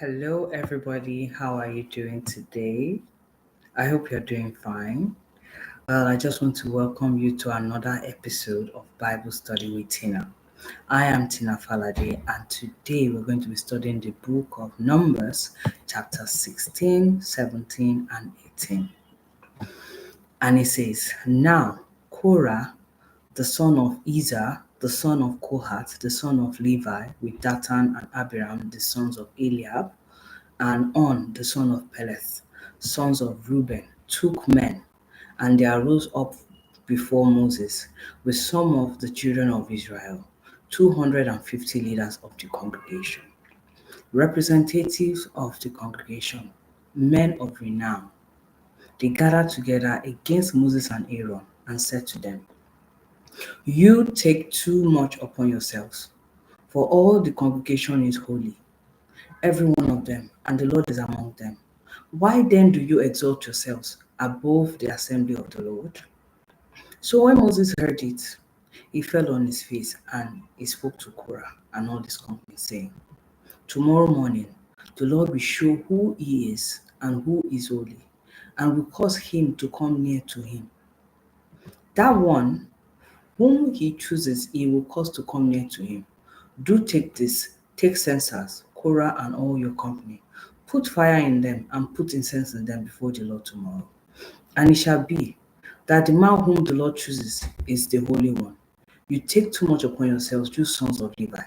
Hello, everybody. How are you doing today? I hope you're doing fine. Well, I just want to welcome you to another episode of Bible Study with Tina. I am Tina Falade, and today we're going to be studying the book of Numbers, chapter 16, 17, and 18. And it says, Now Korah, the son of Izhar, the son of Kohath, the son of Levi, with Dathan and Abiram, the sons of Eliab, and On, the son of Peleth, sons of Reuben, took men, and they arose up before Moses with some of the children of Israel, 250 leaders of the congregation, representatives of the congregation, men of renown. They gathered together against Moses and Aaron and said to them, You take too much upon yourselves, for all the congregation is holy, every one of them, and the Lord is among them. Why then do you exalt yourselves above the assembly of the Lord? So when Moses heard it, he fell on his face and he spoke to Korah and all his company, saying, Tomorrow morning the Lord will show who he is and who is holy, and will cause him to come near to him. That one whom he chooses, he will cause to come near to him. Do take this, take censers, Korah and all your company. Put fire in them and put incense in them before the Lord tomorrow. And it shall be that the man whom the Lord chooses is the Holy One. You take too much upon yourselves, you sons of Levi.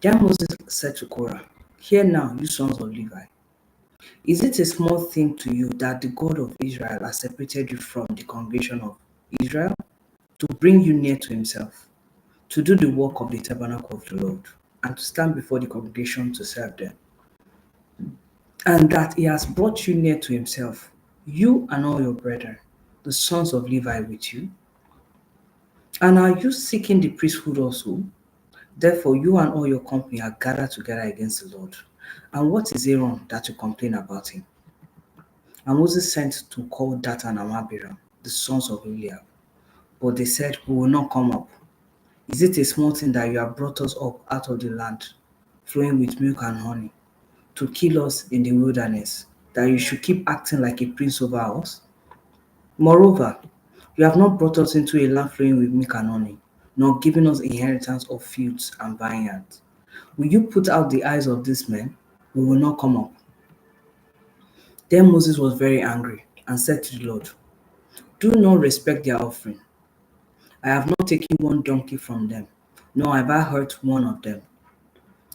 Then Moses said to Korah, Hear now, you sons of Levi. Is it a small thing to you that the God of Israel has separated you from the congregation of Israel to bring you near to himself, to do the work of the tabernacle of the Lord, and to stand before the congregation to serve them? And that he has brought you near to himself, you and all your brethren, the sons of Levi with you? And are you seeking the priesthood also? Therefore, you and all your company are gathered together against the Lord. And what is Aaron that you complain about him? And Moses sent to call Dathan and Abiram, the sons of Eliab. But they said, We will not come up. Is it a small thing that you have brought us up out of the land, flowing with milk and honey, to kill us in the wilderness, that you should keep acting like a prince over us? Moreover, you have not brought us into a land flowing with milk and honey, nor given us inheritance of fields and vineyards. Will you put out the eyes of these men? We will not come up. Then Moses was very angry and said to the Lord, Do not respect their offering. I have not taken one donkey from them, nor have I hurt one of them.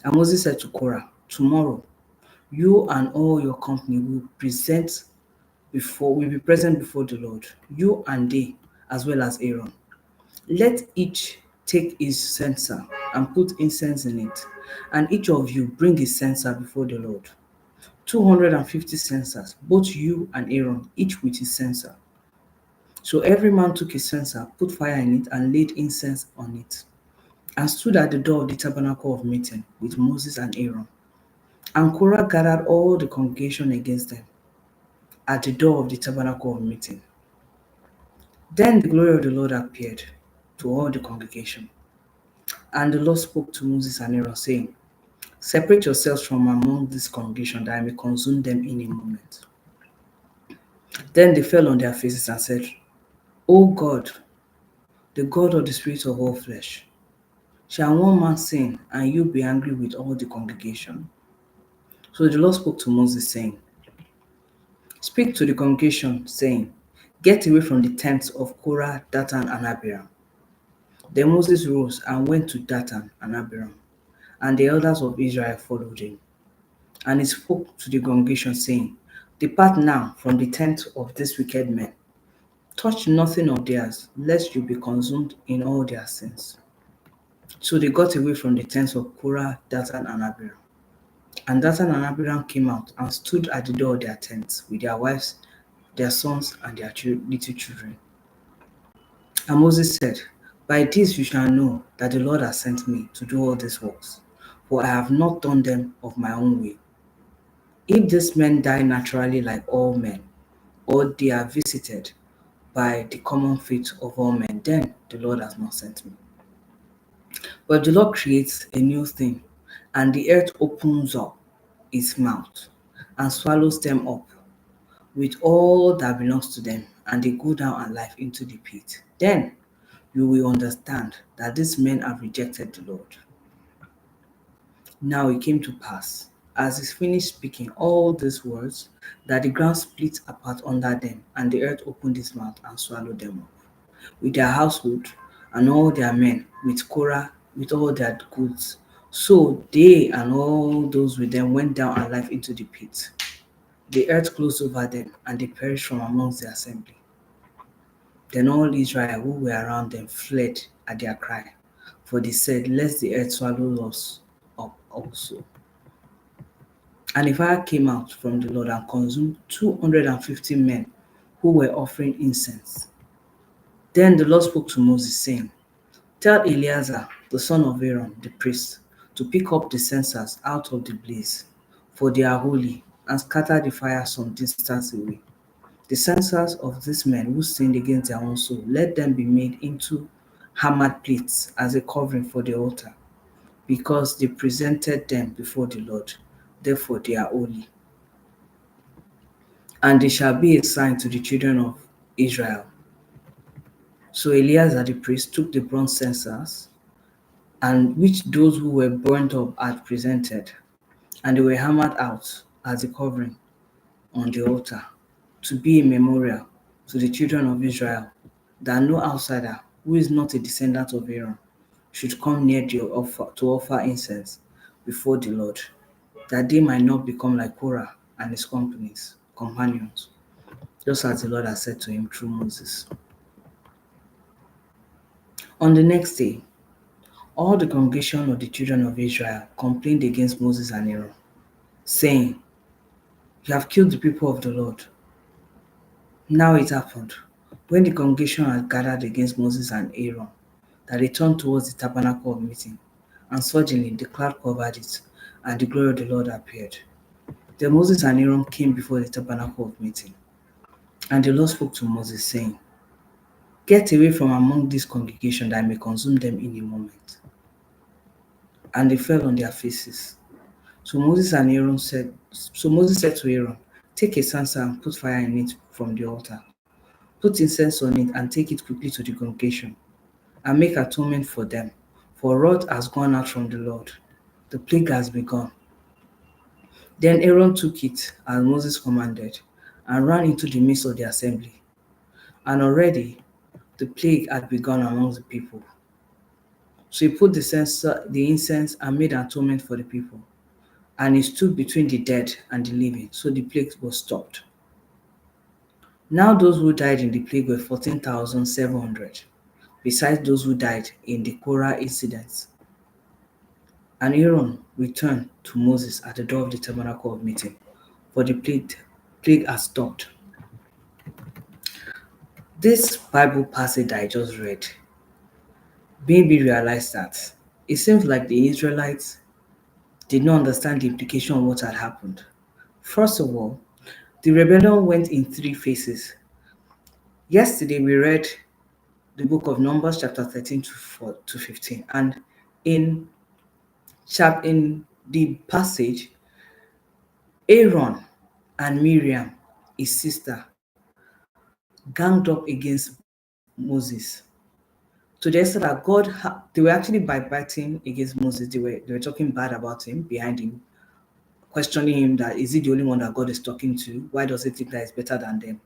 And Moses said to Korah, Tomorrow you and all your company will be present before the Lord, you and they, as well as Aaron. Let each take his censer and put incense in it, and each of you bring his censer before the Lord. 250 censers, both you and Aaron, each with his censer. So every man took his censer, put fire in it, and laid incense on it, and stood at the door of the tabernacle of meeting with Moses and Aaron. And Korah gathered all the congregation against them at the door of the tabernacle of meeting. Then the glory of the Lord appeared to all the congregation. And the Lord spoke to Moses and Aaron, saying, Separate yourselves from among this congregation, that I may consume them in a moment. Then they fell on their faces and said, O God, the God of the spirits of all flesh, shall one man sin, and you be angry with all the congregation? So the Lord spoke to Moses, saying, Speak to the congregation, saying, Get away from the tents of Korah, Dathan, and Abiram. Then Moses rose and went to Dathan and Abiram, and the elders of Israel followed him. And he spoke to the congregation, saying, Depart now from the tent of these wicked men. Touch nothing of theirs, lest you be consumed in all their sins. So they got away from the tents of Korah, Dathan, and Abiram. And Dathan and Abiram came out and stood at the door of their tents with their wives, their sons, and their little children. And Moses said, By this you shall know that the Lord has sent me to do all these works, for I have not done them of my own will. If these men die naturally like all men, or they are visited by the common fate of all men, then the Lord has not sent me. But the Lord creates a new thing, and the earth opens up its mouth and swallows them up with all that belongs to them, and they go down alive into the pit. Then you will understand that these men have rejected the Lord. Now it came to pass, as he finished speaking all these words, that the ground split apart under them, and the earth opened its mouth and swallowed them up, with their household and all their men, with Korah, with all their goods. So they and all those with them went down alive into the pit. The earth closed over them, and they perished from amongst the assembly. Then all Israel who were around them fled at their cry, for they said, Lest the earth swallow us up also. And a fire came out from the Lord and consumed 250 men who were offering incense. Then the Lord spoke to Moses, saying, Tell Eleazar, the son of Aaron, the priest, to pick up the censers out of the blaze, for they are holy, and scatter the fire some distance away. The censers of these men who sinned against their own soul, let them be made into hammered plates as a covering for the altar, because they presented them before the Lord. Therefore they are holy. And they shall be a sign to the children of Israel. So Eleazar the priest took the bronze censers, and which those who were burnt up had presented, and they were hammered out as a covering on the altar, to be a memorial to the children of Israel, that no outsider who is not a descendant of Aaron should come near the offer to offer incense before the Lord, that they might not become like Korah and his companions, just as the Lord had said to him through Moses. On the next day, all the congregation of the children of Israel complained against Moses and Aaron, saying, You have killed the people of the Lord. Now it happened, when the congregation had gathered against Moses and Aaron, that they turned towards the tabernacle of meeting, and suddenly the cloud covered it, and the glory of the Lord appeared. Then Moses and Aaron came before the tabernacle of meeting, and the Lord spoke to Moses, saying, Get away from among this congregation, that I may consume them in a moment. And they fell on their faces. So Moses said to Aaron, Take a censer and put fire in it from the altar. Put incense on it and take it quickly to the congregation, and make atonement for them, for wrath has gone out from the Lord. The plague has begun. Then Aaron took it, as Moses commanded, and ran into the midst of the assembly. And already the plague had begun among the people. So he put the incense and made atonement for the people. And he stood between the dead and the living, so the plague was stopped. Now those who died in the plague were 14,700, besides those who died in the Korah incidents. And Aaron returned to Moses at the door of the tabernacle of meeting, for the plague had stopped. This Bible passage that I just read made me realize that it seems like the Israelites did not understand the implication of what had happened. First of all, the rebellion went in three phases. Yesterday we read the book of Numbers, chapter 13 to 15, and in the passage, Aaron and Miriam, his sister, ganged up against Moses. To the extent that they were actually backbiting against Moses. They were talking bad about him behind him, questioning him that is he the only one that God is talking to? Why does he think that is better than them?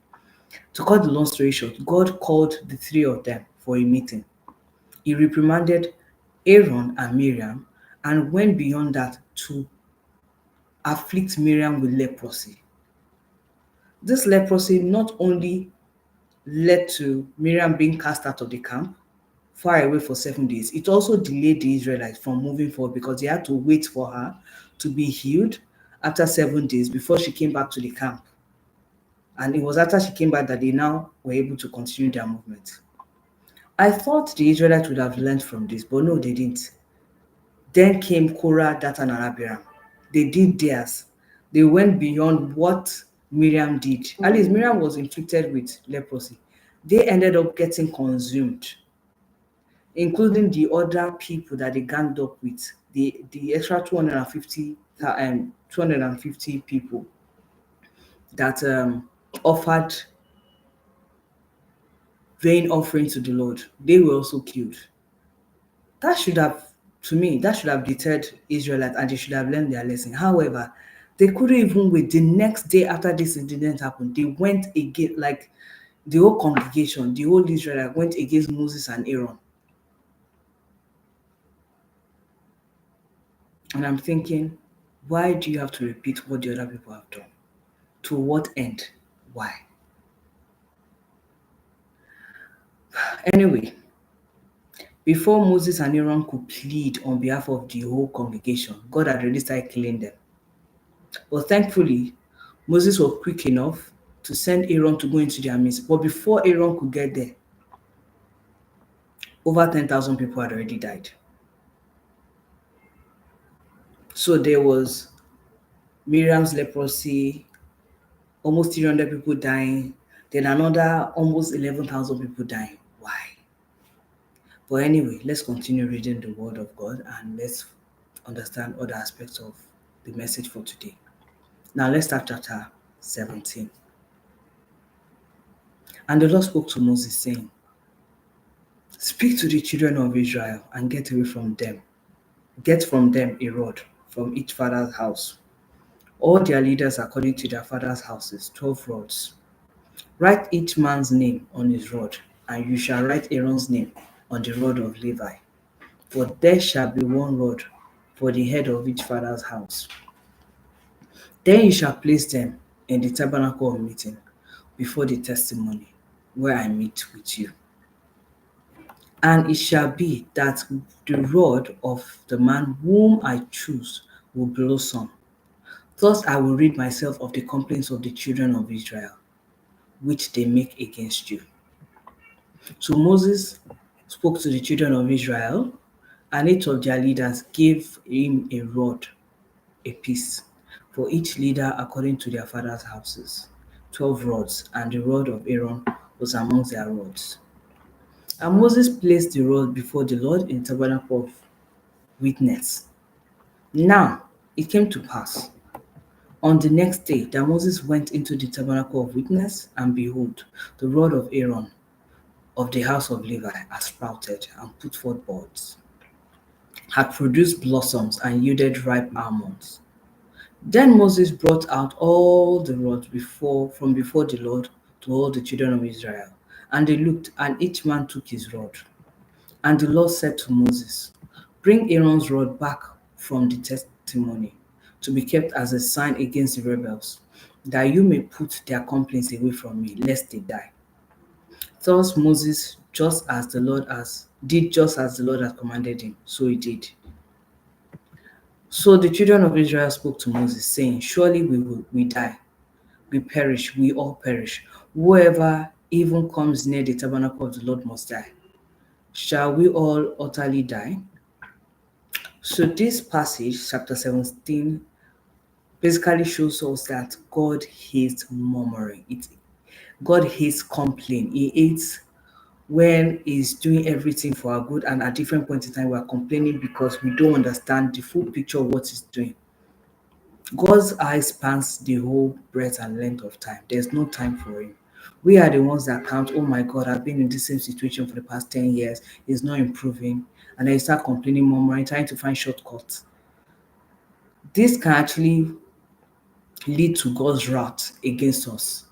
To cut the long story short, God called the three of them for a meeting. He reprimanded Aaron and Miriam and went beyond that to afflict Miriam with leprosy. This leprosy not only led to Miriam being cast out of the camp, far away for 7 days, it also delayed the Israelites from moving forward because they had to wait for her to be healed after 7 days before she came back to the camp. And it was after she came back that they now were able to continue their movement. I thought the Israelites would have learned from this, but no, they didn't. Then came Korah, Dathan, and Abiram. They did theirs. They went beyond what Miriam did. At least Miriam was inflicted with leprosy. They ended up getting consumed, including the other people that they ganged up with. the extra 250 people that offered vain offering to the Lord, they were also killed. That should have, to me, that should have deterred Israelites and they should have learned their lesson. However, they couldn't even wait. The next day after this incident happened, they went again, like the whole congregation, the whole Israel went against Moses and Aaron. And I'm thinking, why do you have to repeat what the other people have done? To what end? Why? Anyway, before Moses and Aaron could plead on behalf of the whole congregation, God had already started killing them. But thankfully, Moses was quick enough to send Aaron to go into their midst. But before Aaron could get there, over 10,000 people had already died. So there was Miriam's leprosy, almost 300 people dying, then another almost 11,000 people dying. Why? But anyway, let's continue reading the Word of God and let's understand other aspects of the message for today. Now let's start chapter 17. And the Lord spoke to Moses, saying, Speak to the children of Israel and get away from them. Get from them a rod from each father's house. All their leaders according to their father's houses, 12 rods. Write each man's name on his rod, and you shall write Aaron's name on the rod of Levi. For there shall be one rod for the head of each father's house. Then you shall place them in the tabernacle of meeting before the testimony, where I meet with you. And it shall be that the rod of the man whom I choose will blossom. Thus I will rid myself of the complaints of the children of Israel, which they make against you. So Moses spoke to the children of Israel, and each of their leaders gave him a rod, a piece, for each leader according to their father's houses, 12 rods, and the rod of Aaron was amongst their rods. And Moses placed the rod before the Lord in the tabernacle of witness. Now it came to pass on the next day that Moses went into the tabernacle of witness, and behold, the rod of Aaron of the house of Levi had sprouted and put forth buds, had produced blossoms and yielded ripe almonds. Then Moses brought out all the rods from before the Lord to all the children of Israel. And they looked, and each man took his rod. And the Lord said to Moses, Bring Aaron's rod back from the testimony, to be kept as a sign against the rebels, that you may put their complaints away from me, lest they die. Thus Moses, just as the Lord had commanded him, so he did. So the children of Israel spoke to Moses, saying, Surely we die, we perish, we all perish. Whoever even comes near the tabernacle of the Lord must die. Shall we all utterly die? So this passage, chapter 17, basically shows us that God hates murmuring. God hates complaint. He hates when He's doing everything for our good, and at different points in time we are complaining because we don't understand the full picture of what He's doing. God's eyes spans the whole breadth and length of time. There's no time for Him. We are the ones that count, oh my God, I've been in the same situation for the past 10 years. It's not improving. And then you start complaining, murmuring, trying to find shortcuts. This can actually lead to God's wrath against us.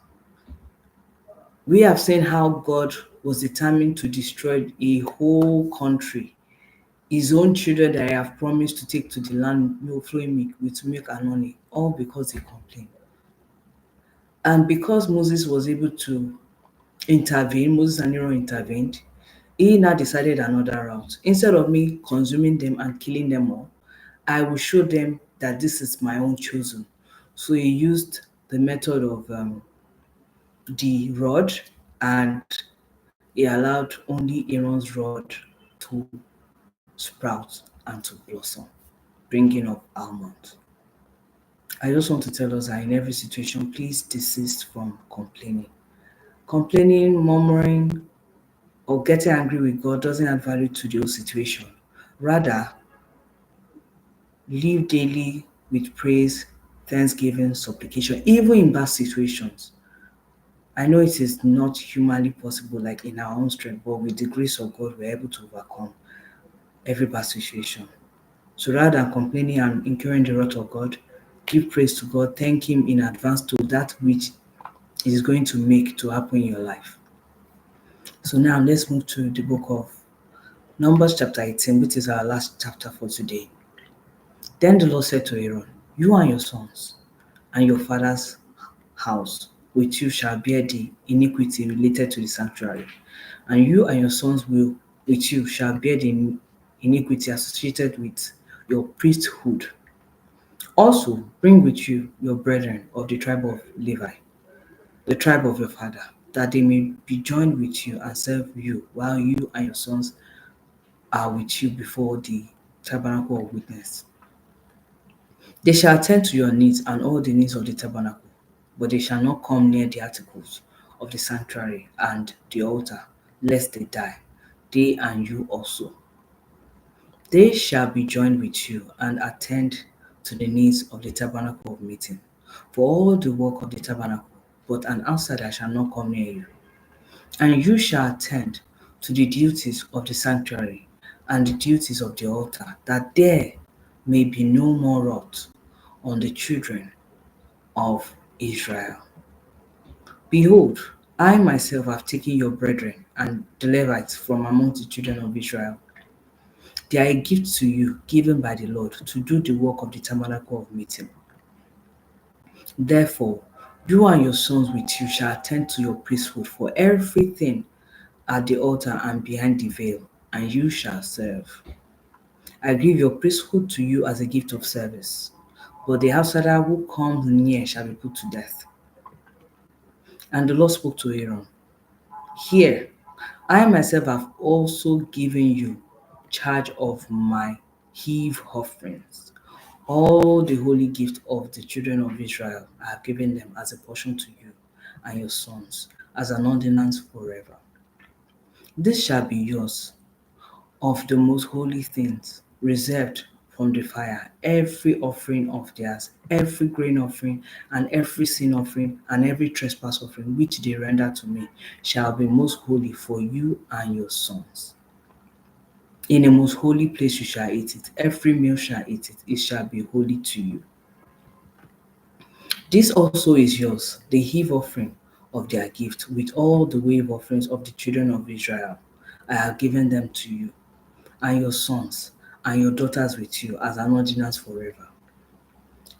We have seen how God was determined to destroy a whole country, His own children that He have promised to take to the land flowing milk with milk and honey, all because they complained. And because Moses was able to intervene, Moses and Aaron intervened, he now decided another route. Instead of me consuming them and killing them all, I will show them that this is my own chosen. So he used the method of the rod, and he allowed only Aaron's rod to sprout and to blossom, bringing up almonds. I just want to tell us that in every situation, please desist from complaining. Complaining, murmuring, or getting angry with God doesn't add value to the whole situation. Rather, Live daily with praise, thanksgiving, supplication, even in bad situations. I know it is not humanly possible, like in our own strength, but with the grace of God, we're able to overcome every bad situation. So rather than complaining and incurring the wrath of God, give praise to God, thank Him in advance to that which He is going to make to happen in your life. So now let's move to the book of Numbers chapter 18, which is our last chapter for today. Then the Lord said to Aaron, you and your sons and your father's house with you shall bear the iniquity related to the sanctuary, and you and your sons will with you shall bear the iniquity associated with your priesthood. Also bring with you your brethren of the tribe of Levi, the tribe of your father, that they may be joined with you and serve you while you and your sons are with you before the tabernacle of witness. They shall attend to your needs and all the needs of the tabernacle, but they shall not come near the articles of the sanctuary and the altar, lest they die, they and you also. They shall be joined with you and attend to the needs of the tabernacle of meeting, for all the work of the tabernacle, but an outsider shall not come near you. And you shall attend to the duties of the sanctuary and the duties of the altar, that there may be no more wrath on the children of Israel. Behold, I myself have taken your brethren and the Levites from among the children of Israel. They are a gift to you, given by the Lord, to do the work of the tabernacle of meeting. Therefore, you and your sons with you shall attend to your priesthood for everything at the altar and behind the veil, and you shall serve. I give your priesthood to you as a gift of service, but the outsider who comes near shall be put to death. And the Lord spoke to Aaron, here, I myself have also given you charge of my heave offerings. All the holy gift of the children of Israel I have given them as a portion to you and your sons, as an ordinance forever. This shall be yours of the most holy things, reserved from the fire, every offering of theirs, every grain offering, and every sin offering, and every trespass offering which they render to me, shall be most holy for you and your sons. In a most holy place you shall eat it, every meal shall eat it, it shall be holy to you. This also is yours, the heave offering of their gift, with all the wave offerings of the children of Israel. I have given them to you and your sons and your daughters with you as an ordinance forever.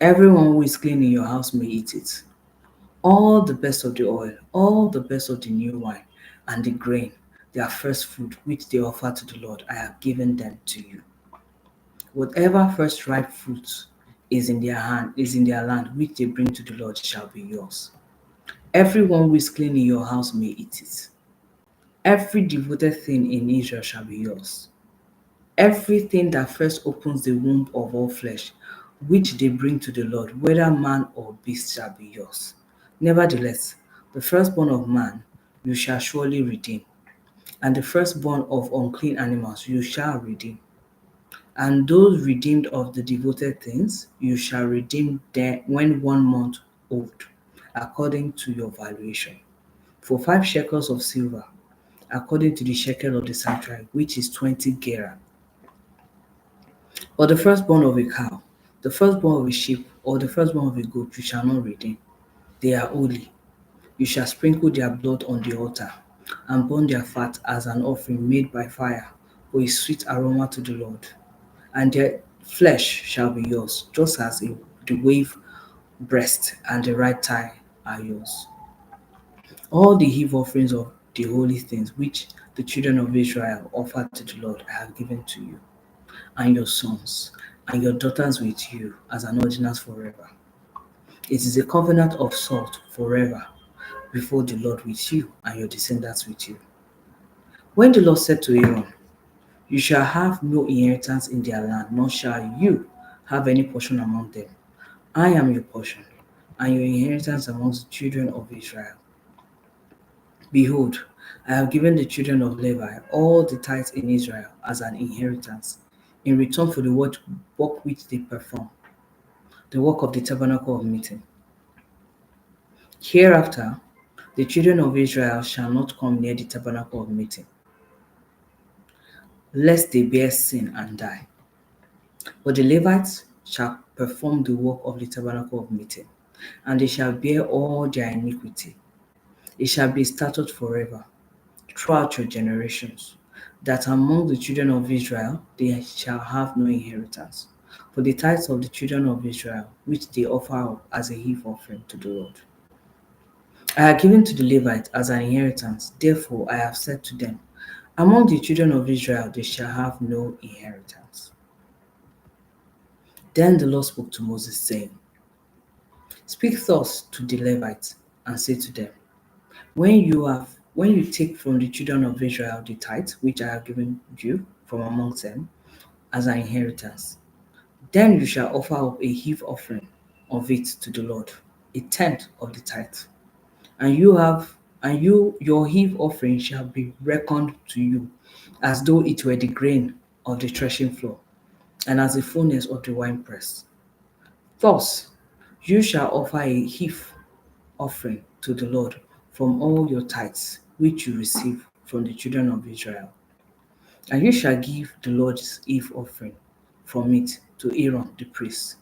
Everyone who is clean in your house may eat it. All the best of the oil, all the best of the new wine, and the grain, their first fruit which they offer to the Lord, I have given them to you. Whatever first ripe fruit is in their land, which they bring to the Lord, shall be yours. Everyone who is clean in your house may eat it. Every devoted thing in Israel shall be yours. Everything that first opens the womb of all flesh, which they bring to the Lord, whether man or beast, shall be yours. Nevertheless, the firstborn of man you shall surely redeem, and the firstborn of unclean animals you shall redeem. And those redeemed of the devoted things you shall redeem them when 1 month old, according to your valuation. For 5 shekels of silver, according to the shekel of the sanctuary, which is 20 gerah. Or the firstborn of a cow, the firstborn of a sheep, or the firstborn of a goat, you shall not redeem. They are holy. You shall sprinkle their blood on the altar, and burn their fat as an offering made by fire, for a sweet aroma to the Lord. And their flesh shall be yours, just as the wave breast and the right thigh are yours. All the heave offerings of the holy things which the children of Israel offer to the Lord I have given to you, and your sons, and your daughters with you as an ordinance forever. It is a covenant of salt forever before the Lord with you and your descendants with you. When the Lord said to Aaron, you shall have no inheritance in their land, nor shall you have any portion among them. I am your portion, and your inheritance amongst the children of Israel. Behold, I have given the children of Levi all the tithes in Israel as an inheritance. in return for the work which they perform, the work of the tabernacle of meeting. Hereafter, the children of Israel shall not come near the tabernacle of meeting, lest they bear sin and die. But the Levites shall perform the work of the tabernacle of meeting, and they shall bear all their iniquity. It shall be a statute forever, throughout your generations, that among the children of Israel they shall have no inheritance, for the tithes of the children of Israel, which they offer up as a heave offering to the Lord. I have given to the Levites as an inheritance, therefore I have said to them, among the children of Israel they shall have no inheritance. Then the Lord spoke to Moses, saying, Speak thus to the Levites, and say to them, when you take from the children of Israel the tithe which I have given you from amongst them as an inheritance, then you shall offer up a heave offering of it to the Lord, a tenth of the tithe. And your heave offering shall be reckoned to you as though it were the grain of the threshing floor, and as the fullness of the winepress. Thus you shall offer a heave offering to the Lord from all your tithes which you receive from the children of Israel. And you shall give the Lord's heave offering from it to Aaron the priest.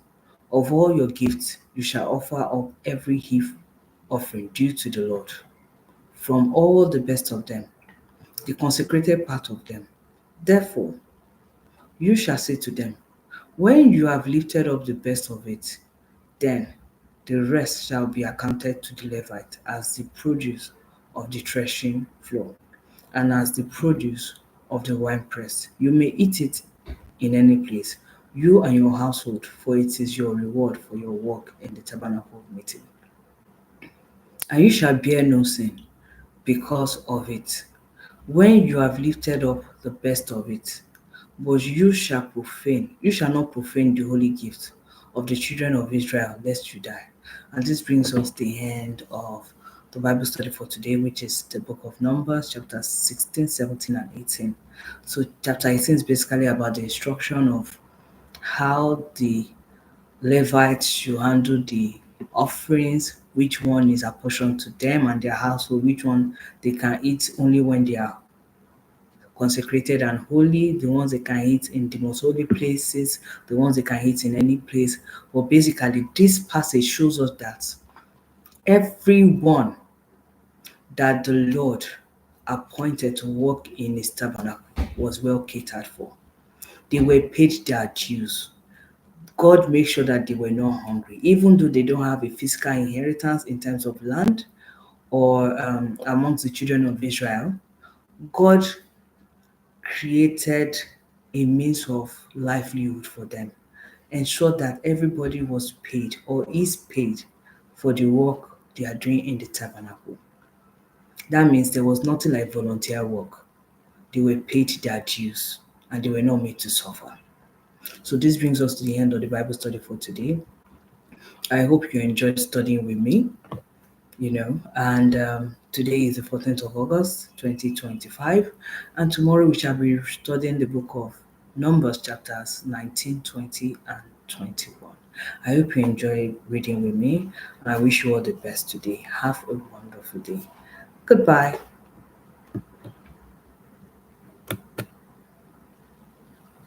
Of all your gifts you shall offer up every heave offering due to the Lord, from all the best of them, the consecrated part of them. Therefore you shall say to them, when you have lifted up the best of it, then the rest shall be accounted to the Levite as the produce of the threshing floor, and as the produce of the winepress. You may eat it in any place, you and your household, for it is your reward for your work in the tabernacle of meeting. And you shall bear no sin because of it, when you have lifted up the best of it. But you shall not profane the holy gift of the children of Israel, lest you die. And this brings us to the end of the Bible study for today, which is the book of Numbers, chapters 16, 17, and 18. So chapter 18 is basically about the instruction of how the Levites should handle the offerings, which one is apportioned to them and their household, which one they can eat only when they are consecrated and holy, the ones they can eat in the most holy places, the ones they can eat in any place. But basically, this passage shows us that everyone that the Lord appointed to work in his tabernacle was well catered for. They were paid their dues. God made sure that they were not hungry, even though they don't have a physical inheritance in terms of land or amongst the children of Israel. God created a means of livelihood for them, ensured that everybody was paid or is paid for the work they are doing in the tabernacle. That means there was nothing like volunteer work. They were paid their dues and they were not made to suffer. So this brings us to the end of the Bible study for today. I hope you enjoyed studying with me, and today is the 14th of August 2025, and tomorrow we shall be studying the book of Numbers, chapters 19, 20, and 21. I hope you enjoy reading with me, and I wish you all the best today. Have a wonderful day. Goodbye.